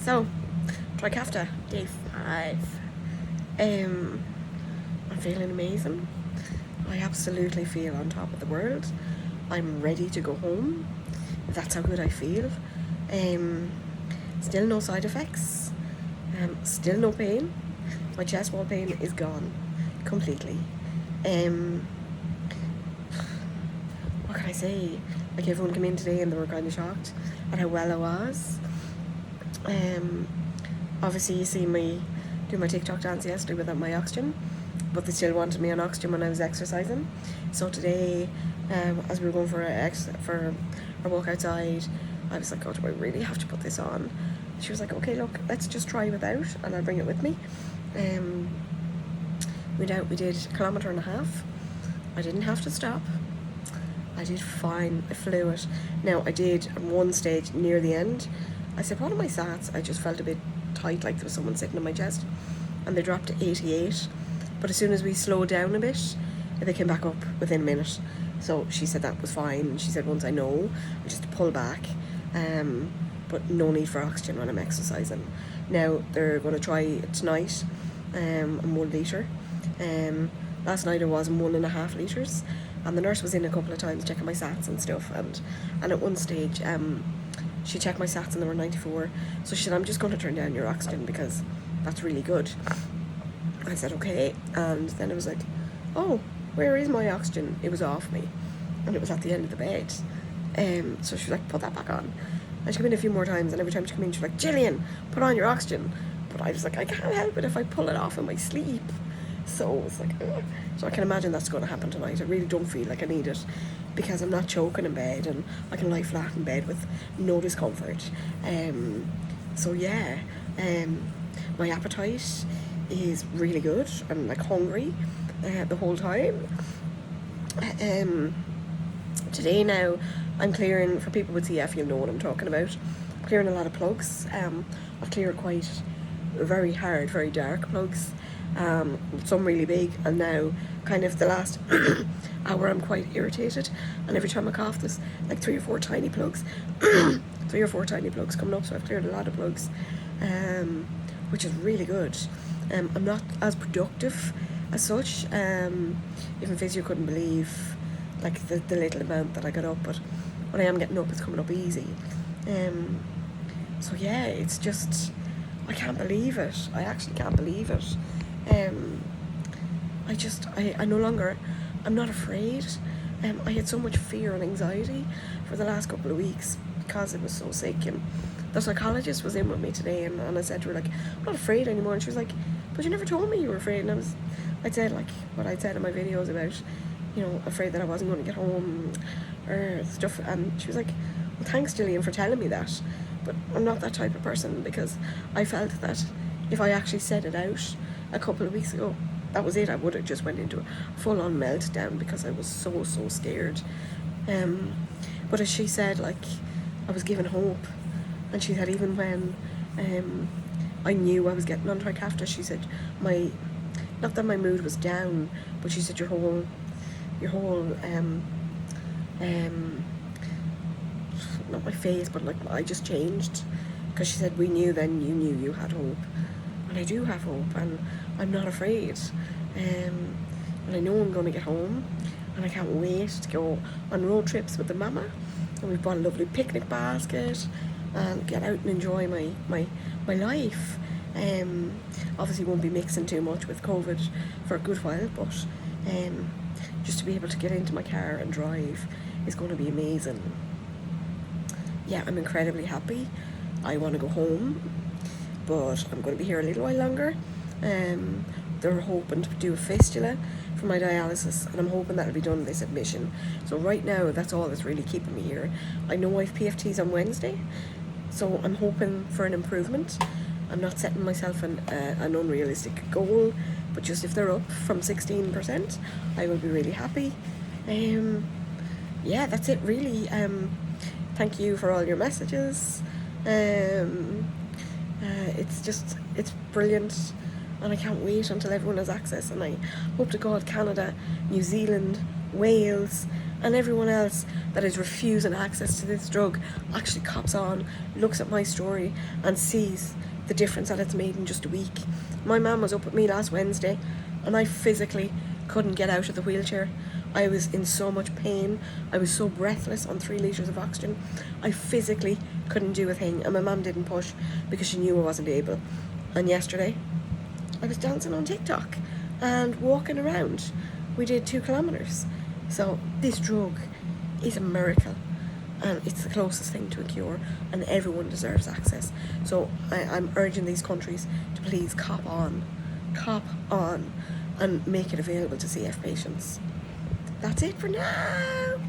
So, Trikafta, day 5. I'm feeling amazing. I absolutely feel on top of the world. I'm ready to go home. That's how good I feel. Still no side effects. Still no pain. My chest wall pain is gone completely. What can I say? Like, everyone came in today and they were kind of shocked at how well I was. Obviously you see me do my TikTok dance yesterday without my oxygen, but they still wanted me on oxygen when I was exercising. So today, as we were going for a walk outside, I was like, oh, do I really have to put this on? She was like, okay, look, let's just try without and I'll bring it with me. We did 1.5 kilometers. I didn't have to stop. I did fine. I flew it. Now, I did at one stage near the end, I said, what are my sats? I just felt a bit tight, like there was someone sitting on my chest, and they dropped to 88. But as soon as we slowed down a bit, they came back up within a minute. So she said that was fine, and she said once I know, I just pull back, but no need for oxygen when I'm exercising. Now they're going to try it tonight, 1 litre. Last night I was in 1.5 litres, and the nurse was in a couple of times checking my sats and stuff, and at one stage she checked my sats and they were 94. So she said, I'm just going to turn down your oxygen because that's really good. I said, okay. And then it was like, oh, where is my oxygen? It was off me, and it was at the end of the bed. So she was like, put that back on. And she came in a few more times, and every time she came in, she was like, Gillian, put on your oxygen. But I was like, I can't help it if I pull it off in my sleep. So it's like, ugh. So I can imagine that's going to happen tonight. I really don't feel like I need it because I'm not choking in bed, and I can lie flat in bed with no discomfort. So yeah, my appetite is really good. I'm like hungry the whole time. Today now I'm clearing, for people with CF, you'll know what I'm talking about, I'm clearing a lot of plugs. I've cleared quite very hard, very dark plugs, some really big, and now kind of the last hour I'm quite irritated, and every time I cough there's like 3 or 4 tiny plugs 3 or 4 tiny plugs coming up. So I've cleared a lot of plugs, which is really good. I'm not as productive as such. Even physio couldn't believe like the little amount that I got up, but what I am getting up is coming up easy. So yeah, it's just, I can't believe it. I actually can't believe it. I no longer, I'm not afraid. I had so much fear and anxiety for the last couple of weeks because I was so sick, and the psychologist was in with me today, and I said to her, like, I'm not afraid anymore, and she was like, but you never told me you were afraid. And I'd said like what I'd said in my videos about, you know, afraid that I wasn't going to get home or stuff, and she was like, well, thanks Gillian for telling me that, but I'm not that type of person, because I felt that if I actually said it out a couple of weeks ago, that was it. I would have just went into a full-on meltdown because I was so scared. But as she said, like, I was given hope, and she said even when I knew I was getting on Trikafta, she said not that my mood was down, but she said your whole not my face, but like I just changed, because she said we knew then you knew you had hope, and I do have hope, and I'm not afraid, and I know I'm going to get home, and I can't wait to go on road trips with the mama, and we've bought a lovely picnic basket and get out and enjoy my life. Obviously won't be mixing too much with COVID for a good while, but just to be able to get into my car and drive is going to be amazing. Yeah, I'm incredibly happy. I want to go home, but I'm going to be here a little while longer. They're hoping to do a fistula for my dialysis, and I'm hoping that'll be done this admission. So right now, that's all that's really keeping me here. I know I have PFTs on Wednesday, so I'm hoping for an improvement. I'm not setting myself an unrealistic goal, but just if they're up from 16%, I will be really happy. Yeah, that's it really. Thank you for all your messages. It's brilliant, and I can't wait until everyone has access, and I hope to God Canada, New Zealand, Wales and everyone else that is refusing access to this drug actually cops on, looks at my story and sees the difference that it's made in just a week. My mum was up with me last Wednesday and I physically couldn't get out of the wheelchair. I was in so much pain. I was so breathless on 3 litres of oxygen. I physically couldn't do a thing, and my mum didn't push because she knew I wasn't able. And yesterday I was dancing on TikTok and walking around. We did 2 kilometres. So this drug is a miracle, and it's the closest thing to a cure, and everyone deserves access. So I'm urging these countries to please cop on and make it available to CF patients. That's it for now.